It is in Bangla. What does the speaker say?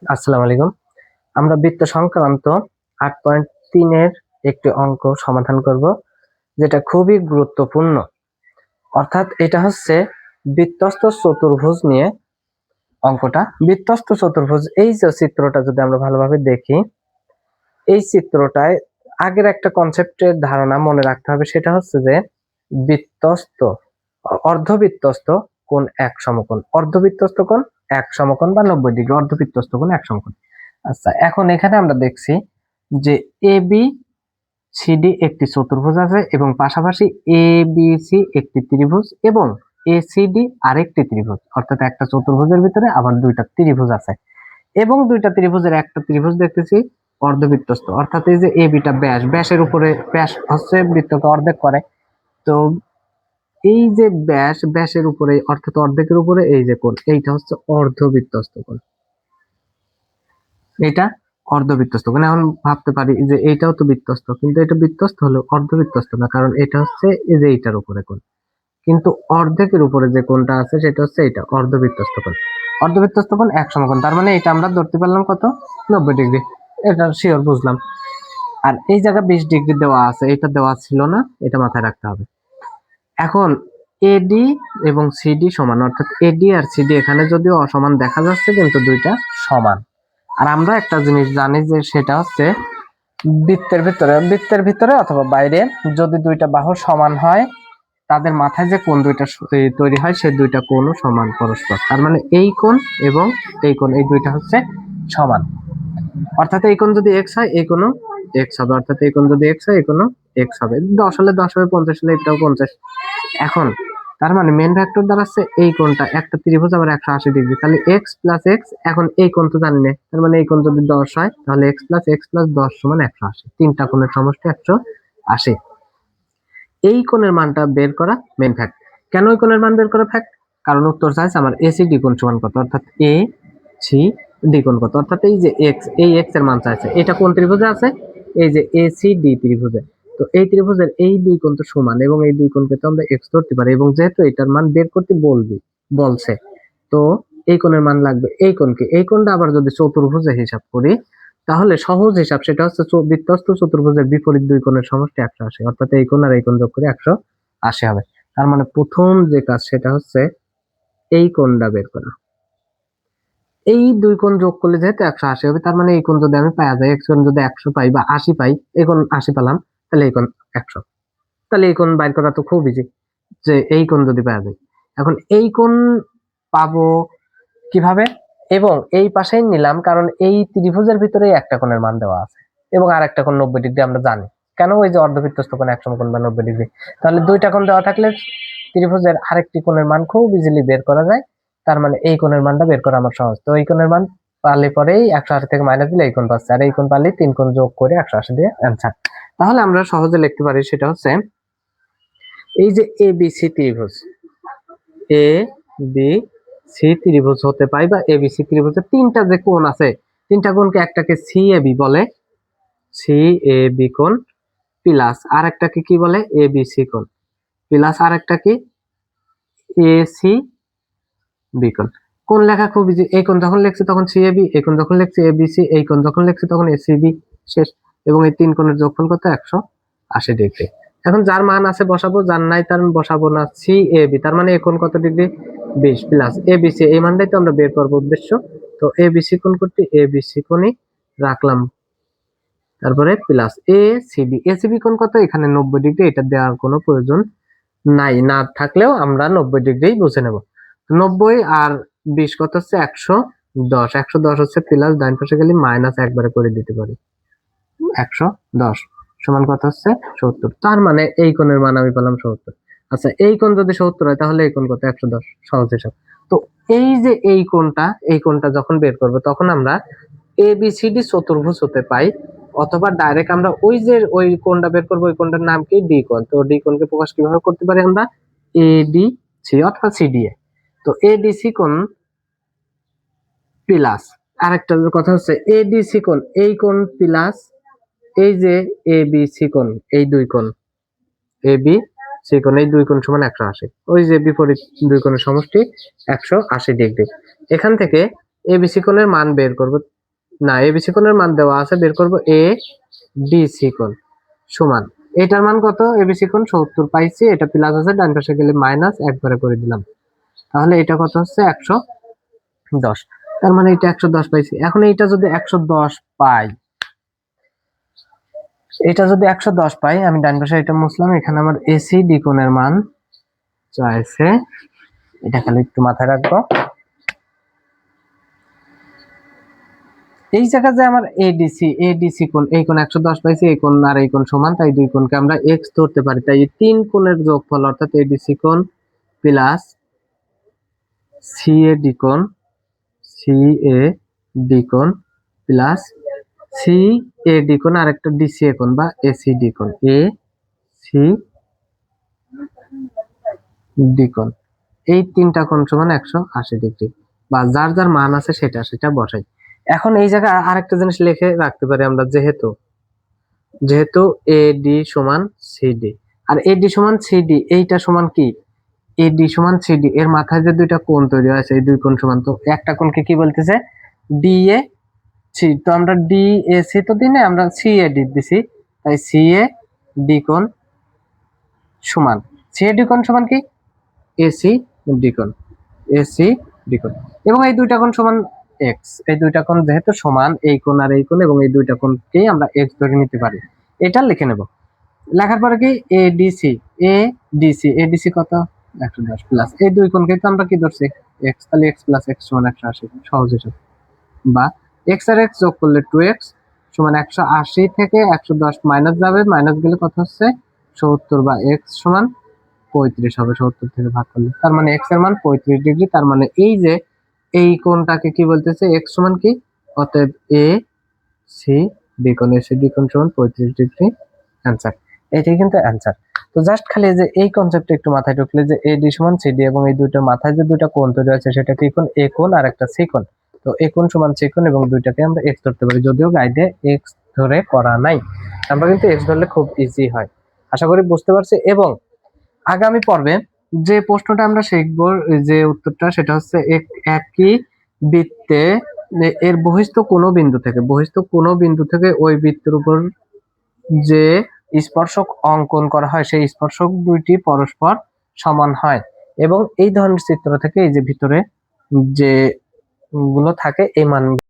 আসসালামু আলাইকুম। আমরা বৃত্ত সংক্রান্ত 8.3 এর একটি অঙ্ক সমাধান করব, যেটা খুবই গুরুত্বপূর্ণ। অর্থাৎ এটা হচ্ছে বৃত্তস্থ চতুর্ভুজ নিয়ে অঙ্কটা। বৃত্তস্থ চতুর্ভুজ, এই যে চিত্রটা যদি আমরা ভালোভাবে দেখি, এই চিত্রটায় আগের একটা কনসেপ্টের ধারণা মনে রাখতে হবে। সেটা হচ্ছে যে বৃত্তস্থ অর্ধবৃত্তস্থ কোণ এক সমকোণ, অর্ধবৃত্তস্থ কোণ এক সমকোণ বা 90 ডিগ্রি, অর্ধবৃত্তস্থ কোণ এক সমকোণ। আচ্ছা, এখন এখানে আমরা দেখছি যে এ বি সি ডি একটি চতুর্ভুজ আছে এবং পাশাপাশি এ বি সি একটি ত্রিভুজ এবং এ সি ডি আরেকটি ত্রিভুজ। অর্থাৎ একটা চতুর্ভুজের ভিতরে আবার দুইটা ত্রিভুজ আছে এবং দুইটা ত্রিভুজের একটা ত্রিভুজ দেখতেছি অর্ধবৃত্তস্থ। অর্থাৎ এই যে এ বিটা ব্যাসের উপরে, ব্যাস হচ্ছে বৃত্তকে অর্ধেক করে। তো এই যে ব্যাসের উপরে অর্থাৎ অর্ধেকের উপরে এই যে কোণ, এইটা হচ্ছে অর্ধবৃত্তস্থ কোণ। এটা অর্ধবৃত্তস্থ কোণ। এখন ভাবতে পারি যে এইটাও তো বৃত্তস্থ, কিন্তু এটা বৃত্তস্থ হলো অর্ধবৃত্তস্থ না, কারণ এটা হচ্ছে এই যে এইটার উপরে কোণ। কিন্তু অর্ধেকের উপরে যে কোণটা আছে সেটা হচ্ছে এটা অর্ধবৃত্তস্থ কোণ। অর্ধবৃত্তস্থ কোণ এক সমকোণ, তার মানে এটা আমরা ধরতে পারলাম কত, 90 ডিগ্রি। এটা শিওর বুঝলাম। আর এই জায়গা 20 ডিগ্রি দেওয়া আছে, এটা দেওয়া ছিল না, এটা মাথায় রাখতে হবে। এখন এডি এবং সিডি সমান, অর্থাৎ এডি আর সিডি এখানে যদিও অসমান দেখা যাচ্ছে কিন্তু দুইটা সমান। আর আমরা একটা জিনিস জানি যে সেটা হচ্ছে বৃত্তের ভিতরে অথবা বাইরে যদি দুইটা বাহু সমান হয়, তাদের মাথায় যে কোণ দুইটা তৈরি হয় সেই দুইটা কোণও সমান পরস্পর। তার মানে এই কোণ এবং এই কোণ, এই দুইটা হচ্ছে সমান। অর্থাৎ এই কোণ যদি এক্স হয় এই কোণও এক্স হবে, অর্থাৎ এই কোণ যদি এক্স হয় এই কোণও এক্স হবে। 10 হলে 10 হবে, 50 হলে এটাও 50। এখন তার মানে মেন ভেক্টর দাঁড়াচ্ছে এই কোণটা, একটা ত্রিভুজ আবার 180 ডিগ্রি, তাহলে এক্স প্লাস এক্স। এখন এই কোণ তো জানি না, তার মানে এই কোণ যদি 10 হয় তাহলে এক্স প্লাস 10 সমান 180। তিনটা কোণের সমষ্টি 180। এই কোণের মানটা বের করা মেন ফ্যাক্ট। কেন এই কোণের মান বের করা ফ্যাক্ট? কারণ উত্তর চাইছে আমার এসি ডি কোণ সমান কত, অর্থাৎ এ সি ডি কোণ কত। অর্থাৎ এই যে এক্স, এই এক্স এর মান চাইছে। এটা কোন ত্রিভুজে আছে? এই যে এসি ডি ত্রিভুজে। তো এই ত্রিভুজের এই দুই কোণ তো সমান এবং এই দুই কোণকে তো আমরা এক্স ধরতে পারি, এবং যেহেতু এটার মান বের করতে বলছে, তো এই কোণের মান লাগবে এই কোণকে। এই কোণটা আবার যদি চতুর্ভুজে হিসাব করি, তাহলে সহজ হিসাব সেটা হচ্ছে বৃত্তস্থ চতুর্ভুজের বিপরীত দুই কোণের সমষ্টি 180। অর্থাৎ এই কোণ আর এই কোণ যোগ করে 180 হবে। তার মানে প্রথম যে কাজ সেটা হচ্ছে এই কোণটা বের করা। এই দুই কোণ যোগ করলে যেহেতু 180 হবে, তার মানে এই কোণ যদি আমি পাওয়া যায়, এক্স কোণ যদি 100 পাই বা 80 পাই, এই কোণ 80 পেলাম, তাহলে এই কোণ 100। তাহলে এই কোণ বাইর করা তো খুব ইজি, যে এই কোণ যদি পাওয়া যায়। এখন এই কোণ পাবো কিভাবে? এবং এই পাশেই নিলাম, কারণ এই ত্রিভুজের ভিতরেই একটা কোণের মান দেওয়া আছে এবং আর একটা কোণ 90 ডিগ্রি আমরা জানি। কেন? ওই যে অর্ধবৃত্তস্থ কোণ এক সমকোণ বা 90 ডিগ্রি। তাহলে দুইটা কোণ দেওয়া থাকলে ত্রিভুজের আরেকটি কোণের মান খুব ইজিলি বের করা যায়। তার মানে এই কোণের মানটা বের করা আমার সহজ। তো এই কোণের মান পারলে পরেই 180 থেকে মাইনাস দিলে এই কোণ পাচ্ছে, আর এই কোণ পারলে তিন কোণ যোগ করে 180 দিয়ে অ্যান্সার। তাহলে আমরা সহজে লিখতে পারি সেটা হচ্ছে এই যে এ বি সি ত্রিভুজ, এ বি সি ত্রিভুজ হতে পাই বা এবিসি ত্রিভুজের তিনটা যে কোণ আছে, তিনটা কোণকে একটাকে সি এ বি বলে, সি এ বি কোণ, প্লাস আর একটাকে কি বলে, এ বি সি কোণ, প্লাস আর একটা কি, এ সি বি কোণ। কোণ লেখা খুব ইজি। এই কোণ যখন লিখছি তখন সি এ বি, এই কোণ যখন লিখছি এ বি সি, এই কোণ যখন লিখছি তখন এ সি বি, শেষ। এবং এই তিন কোণের যোগফল কত, 180 ডিগ্রি। এখন যার মান আছে বসাবো, যার নাই তার বসাবো না। সি এ বি তার মানে এই কোণ কত degree, 20, plus A B C, এই মানটাই তো আমরা বের করবো উদ্দেশ্য। তো এ বি সি কোণ করতে এ বি সি কোণই রাখলাম, তারপরে plus A C B. A C B কোণ কত, এখানে 90 ডিগ্রি, এটা দেওয়ার কোনো প্রয়োজন নাই, না থাকলেও আমরা 90 ডিগ্রি বুঝে নেব। 90 আর 20 কত হচ্ছে, 110। 110 হচ্ছে প্লাস, ডাইন পাশে গেলে মাইনাস একবারে করে দিতে পারি। 110 সমান কত হচ্ছে, 70। তার মানে এই কোণের মান আমি পেলাম 70। আচ্ছা, এই কোণ যদি 70 হয় তাহলে এই কোণ কত, 110। সহজ হিসাব। তো এই যে এই কোণটা যখন বের করব তখন আমরা এ বি সি ডি চতুর্ভুজ হতে পাই, অথবা ডাইরেক্ট আমরা ওই যে ওই কোণটা বের করবো, ওই কোণটার নাম কি, ডি কোণ। তো ডি কোণকে প্রকাশ কিভাবে করতে পারি আমরা, এ ডি সি অথবা সিডিএ। তো এ ডি সি কোণ প্লাস আরেকটা কথা হচ্ছে এ ডি সি কোণ, এই কোণ প্লাস এই যে এ বি সি কোণ, এই দুই কোণ এ বি সি কোণ, এই দুই কোণ সমান 180। ওই যে বিপরীত দুই কোণের সমষ্টি 180 ডিগ্রি। এখান থেকে এবিসি কোণের মান বের করব, না এবিসি কোণের মান দেওয়া আছে, বের করব এ ডিসি কোণ সমান, এটার মান কত, এবিসি কোণ 70 পাইছি, এটা প্লাস আছে, ডান পাশে গেলে মাইনাস, একবারে করে দিলাম, তাহলে এটা কত হচ্ছে 110, তার মানে এটা 110 পাইছি। এখন এটা যদি 110 পাই, এটা যদি 110 পাই, আমি ডান পাশে এটা মুছলাম, এখানে আমার এসি ডি কোণের মান চাইছে, এটা খালি একটু মাথায় রাখবো। এই জায়গায় যে আমার এডিসি কোণ, এই কোণ 110 পাইছি, এই কোণ আর এই কোণ সমান, তাই দুই কোণকে আমরা এক্স ধরতে পারি, তাই এই তিন কোণের যোগফল অর্থাৎ এডিসি কোণ প্লাস সিএ ডি কোণ, সিএ ডি কোণ প্লাস সিএ ডি কোণ আর একটা ডিসিএ কোণ বা এসি ডি কোণ, এ সি ডি কোণ, এই তিনটা কোণ সমান 180 ডিগ্রি, বা যার যার মান আছে সেটা সেটা বসাই। এখন এই জায়গায় আরেকটা জিনিস লিখে রাখতে পারি আমরা, যেহেতু এ ডি সমান সিডি, আর এডি সমান সিডি, এইটা সমান কি, এডি সমান সিডি, এর মাথায় যে দুইটা কোণ তৈরি হয়েছে এই দুই কোণ সমান, তো একটা কোণকে কি বলতেছে, ডি এ সি, তো আমরা ডি এ সি তো দিনে আমরা সি এ ডি দিছি, তাই সি এ ডি কোণ সমান, সি এ ডি কোণ সমান কি, এসি ডি কোণ, এসি ডি কোণ, এবং এই দুইটা কোণ সমান এক্স, এই দুইটা কোণ যেহেতু সমান, এই কোণ আর এই কোণ, এবং এই দুইটা কোণকেই আমরা এক্স ধরে নিতে পারি, এটা লিখে নেব। লেখার পরে কি এডিসি, এডিসি কত 110 প্লাস এই দুই কোণকে তো আমরা কি ধরছি এক্স, তাহলে এক্স প্লাস এক্স সমান 180, সহজ হিসাব, বা এক্স আর এক্স যোগ করলে 2x সমান 180 থেকে 110 মাইনাস যাবে, মাইনাস গেলে কত হচ্ছে 70, বা এক্স সমান 35 হবে 70 থেকে ভাগ করলে, তার মানে এক্স এর মান 35 ডিগ্রি, তার মানে এই যে এই কোণটাকে কি বলতেছে, এক্স সমান কি, অতএব এ সি ডি কোণ, এসি ডি কোণ সমান 35 ডিগ্রি, অ্যান্সার, এটাই কিন্তু অ্যান্সার। তো জাস্ট খালি যে এই কনসেপ্টটা একটু মাথায় ঢুকলে যে এ ডি সমান সিডি, এবং এই দুইটার মাথায় যে দুইটা কোণ তৈরি আছে সেটা কি কোণ, এ কোণ আর একটা সি কোণ, তো এ কোণ সমান সি কোণ, এবং দুইটাকে আমরা এক্স ধরতে পারি, যদিও গাইডে এক্স ধরে করা নাই, আমরা কিন্তু এক্স ধরলে খুব ইজি হয়। আশা করি বুঝতে পারছি। এবং আগামী পর্বে যে প্রশ্নটা আমরা শিখব, যে উত্তরটা, সেটা হচ্ছে একই বৃত্তে এর বহিস্থ কোনো বিন্দু থেকে ওই বৃত্তের উপর যে স্পর্শক অঙ্কন করা হয় সেই স্পর্শক দুইটি পরস্পর সমান হয়, এবং এই ধরনের চিত্র থেকে এই যে ভিতরে যে গুলো থাকে এই মান